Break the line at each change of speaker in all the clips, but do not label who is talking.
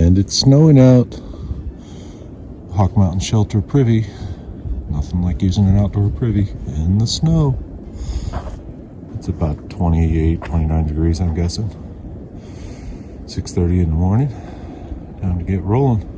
And it's snowing out. Hawk Mountain Shelter privy. Nothing like using an outdoor privy in the snow. It's about 28, 29 degrees, I'm guessing. 6:30 in the morning. Time to get rolling.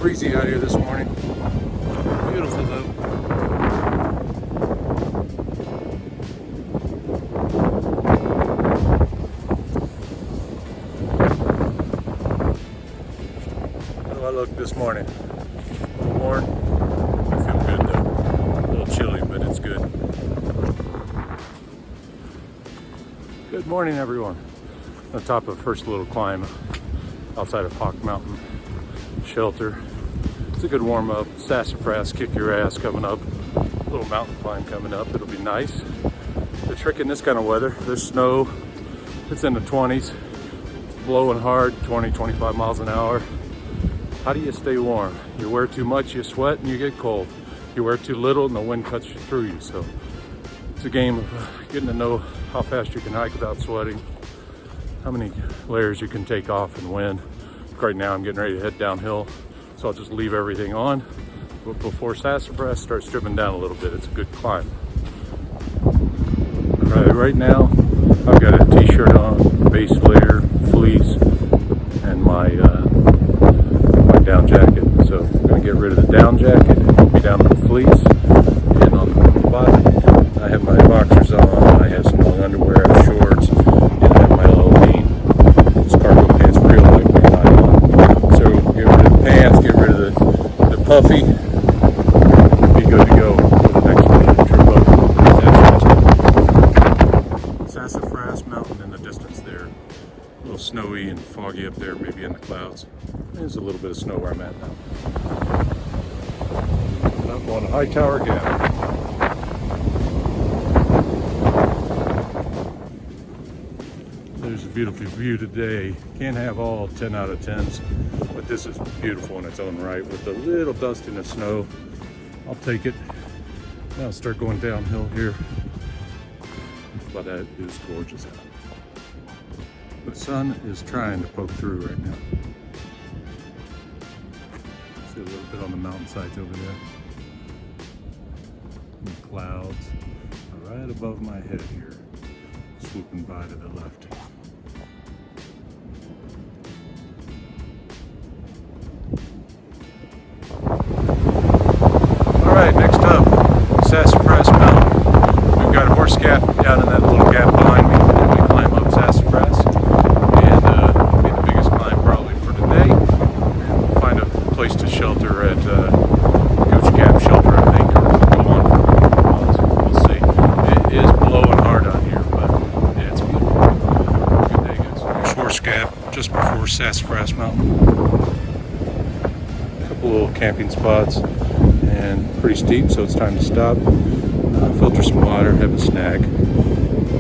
Breezy out here this morning. Beautiful though. How do I look this morning? A little worn? I feel good though. A little chilly, but it's good. Good morning, everyone. On the top of the first little climb outside of Hawk Mountain Shelter. It's a good warm up. Sassafras, kick your ass coming up. A little mountain climb coming up. It'll be nice. The trick in this kind of weather, there's snow. It's in the 20s. It's blowing hard, 20, 25 miles an hour. How do you stay warm? You wear too much, you sweat and you get cold. You wear too little and the wind cuts you through you. So it's a game of getting to know how fast you can hike without sweating, how many layers you can take off and when. Right now I'm getting ready to head downhill, so I'll just leave everything on. But before Sassafras starts stripping down a little bit, it's a good climb. All right now I've got a t-shirt on, base layer, fleece, and my down jacket. So I'm gonna get rid of the down jacket and put me down to the fleece. And on the bottom, I have my boxers on, I have some long underwear, I have shorts, and I have my little cargo pants, real lightweight nylon. So get rid of the pants, get rid of the puffy, be good to go for the next trip up. Sassafras Mountain in the distance there. A little snowy and foggy up there, maybe in the clouds. There's a little bit of snow where I'm at now. Up on High Tower Gap. There's a beautiful view today. Can't have all 10 out of 10s, but this is beautiful in its own right with a little dust in the snow. I'll take it. Now I'll start going downhill here. But that is gorgeous out. The sun is trying to poke through right now. See a little bit on the mountainsides over there. And the clouds are right above my head here, swooping by to the left. Alright, next up, Sassafras Mountain. We've got a horse gap down in that little gap behind me, and we climb up Sassafras. And it'll be the biggest climb probably for today. And we'll find a place to shelter at Gooch Gap Shelter, I think, or go on for a couple miles. We'll see. It is blowing hard out here, but yeah, it's beautiful. Sassafras Mountain. A couple little camping spots and pretty steep, so it's time to stop. Filter some water, have a snack,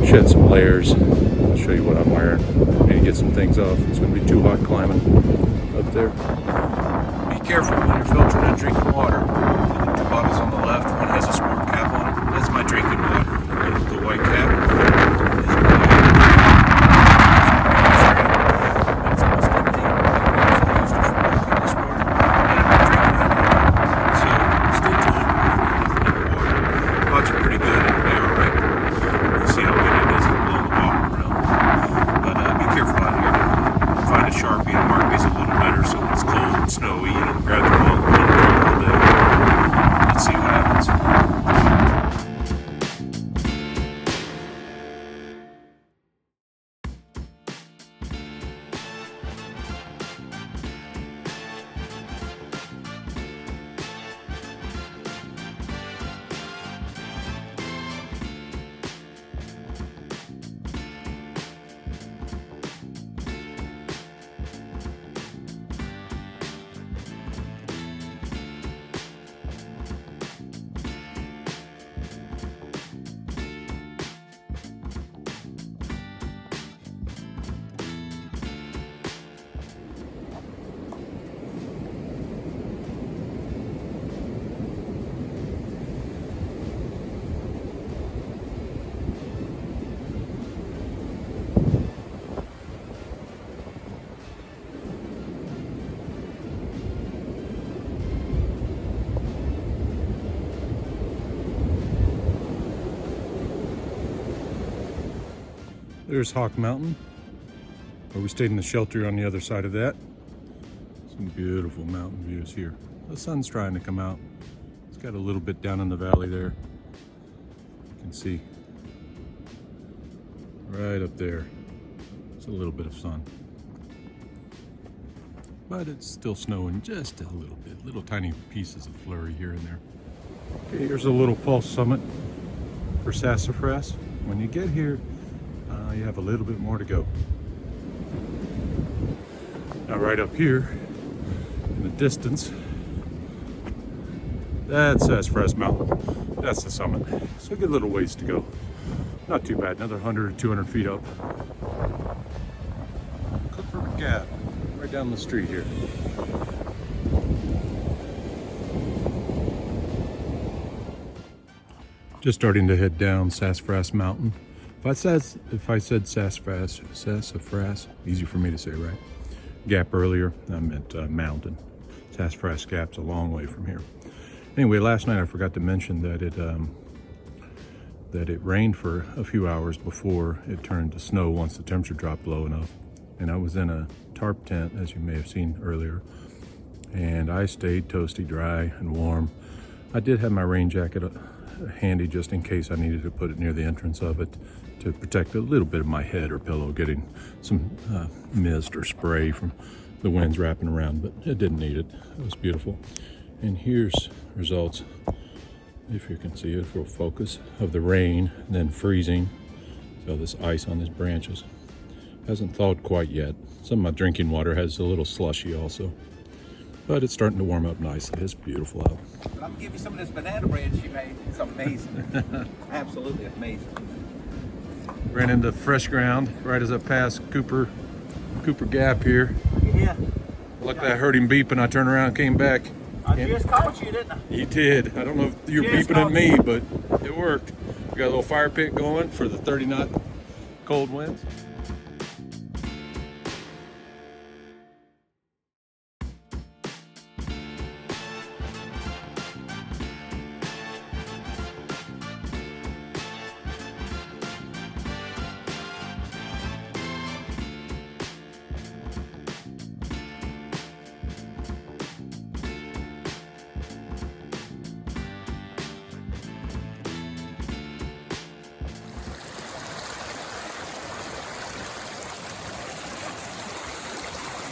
shed some layers. I'll show you what I'm wearing. Need to get some things off. It's going to be too hot climbing up there. Be careful when you're filtering and drinking water. The two bottles on the left, one has a sport cap on it. That's my drinking water. The white cap is it's almost empty. I used it for drinking this water, and I'm not drinking it anymore. So stay tuned. Water. Pots are pretty good. They are right. You'll see how good it is along the bottom around. But be careful out here. Find a Sharpie and mark these a little better so when it's cold and snowy, you don't grab them all day. Let's see what happens. There's Hawk Mountain, where we stayed in the shelter on the other side of that. Some beautiful mountain views here. The sun's trying to come out. It's got a little bit down in the valley there. You can see right up there. It's a little bit of sun. But it's still snowing just a little bit. Little tiny pieces of flurry here and there. Okay, here's a little false summit for Sassafras. When you get here, you have a little bit more to go. Now right up here in the distance, that's Sassafras Mountain. That's the summit. So a good little ways to go. Not too bad, another 100 or 200 feet up. Cooper Gap, right down the street here. Just starting to head down Sassafras Mountain. If I said Sassafras, easy for me to say, right? Gap earlier, I meant mountain. Sassafras Gap's a long way from here. Anyway, last night I forgot to mention that it rained for a few hours before it turned to snow once the temperature dropped low enough. And I was in a tarp tent, as you may have seen earlier, and I stayed toasty, dry, and warm. I did have my rain jacket handy just in case I needed to put it near the entrance of it to protect a little bit of my head or pillow getting some mist or spray from the winds wrapping around, but it didn't need it. It was beautiful. And here's results, if you can see it, for focus, of the rain and then freezing. So this ice on these branches hasn't thawed quite yet. Some of my drinking water has a little slushy also, but it's starting to warm up nicely. It's beautiful out.
I'm gonna give you some of this banana bread she made. It's amazing. Absolutely amazing.
Ran into fresh ground right as I passed Cooper Gap here.
Yeah.
Luckily I heard him beep and I turned around and came back.
I just caught you, didn't I?
You did. I don't know if you were beeping at me, but it worked. We got a little fire pit going for the 30-knot cold winds.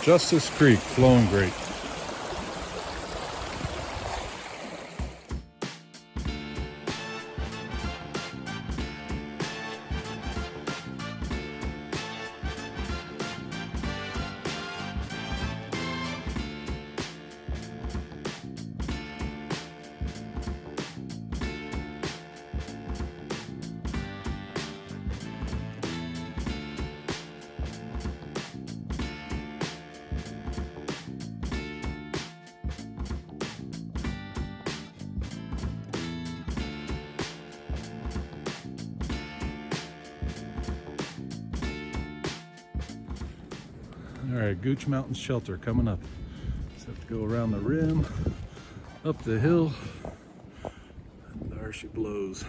Justice Creek, flowing great. All right, Gooch Mountain Shelter coming up. Just have to go around the rim, up the hill, and there she blows.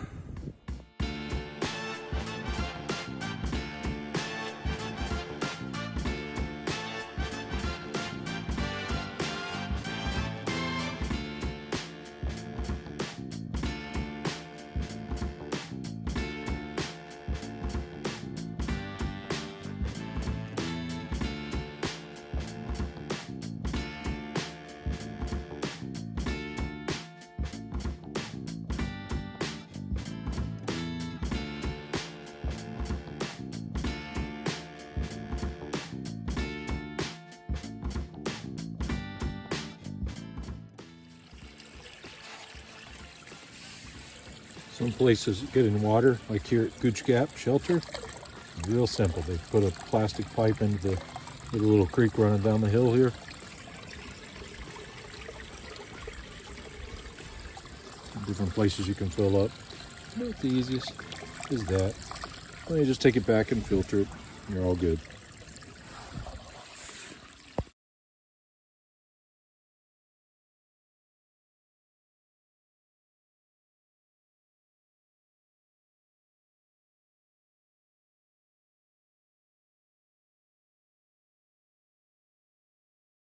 Some places getting water, like here at Gooch Gap Shelter, real simple. They put a plastic pipe into the little creek running down the hill here. Different places you can fill up. Not the easiest is that. Well, you just take it back and filter it. You're all good.